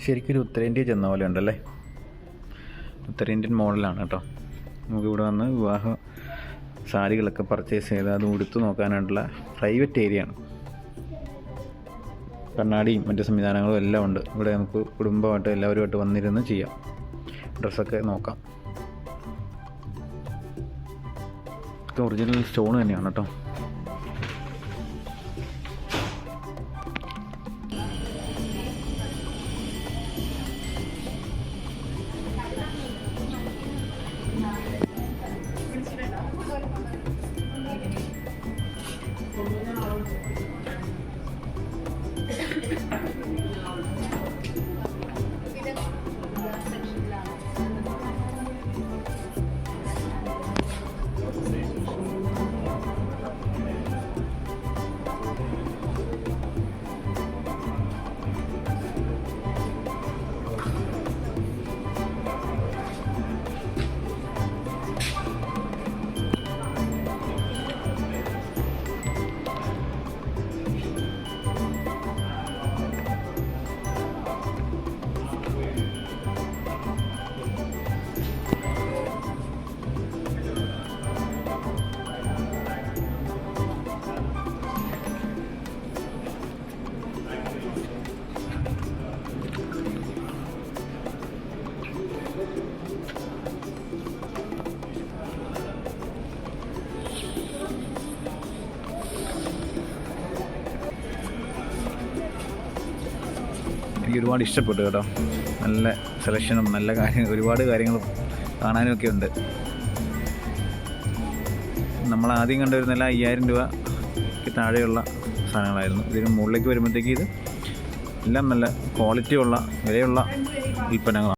ശരിക്കും ഒരു ഉത്തരേന്ത്യ ചെന്ന പോലെ ഉണ്ടല്ലേ. ഉത്തരേന്ത്യൻ മോഡലാണ് കേട്ടോ. നമുക്കിവിടെ വന്ന് വിവാഹ സാരികളൊക്കെ പർച്ചേസ് ചെയ്ത് അത് ഉടുത്തു നോക്കാനായിട്ടുള്ള പ്രൈവറ്റ് ഏരിയ ആണ്. കണ്ണാടിയും മറ്റ് സംവിധാനങ്ങളും എല്ലാം ഉണ്ട്. ഇവിടെ നമുക്ക് കുടുംബമായിട്ട് എല്ലാവരുമായിട്ട് വന്നിരുന്ന് ചെയ്യാം, ഡ്രസ്സൊക്കെ നോക്കാം. ഇത് ഒറിജിനൽ സ്റ്റോൺ തന്നെയാണ് കേട്ടോ. എനിക്ക് ഒരുപാട് ഇഷ്ടപ്പെട്ടു കേട്ടോ. നല്ല സെലക്ഷനും നല്ല ഒരുപാട് കാര്യങ്ങളും കാണാനുമൊക്കെ ഉണ്ട്. നമ്മൾ ആദ്യം കണ്ടുവരുന്നില്ല 5000 രൂപയ്ക്ക് താഴെയുള്ള സാധനങ്ങളായിരുന്നു. ഇതിന് മുകളിലേക്ക് വരുമ്പോഴത്തേക്ക് ഇത് എല്ലാം നല്ല ക്വാളിറ്റി ഉള്ള വിലയുള്ള ഉൽപ്പന്നങ്ങളാണ്.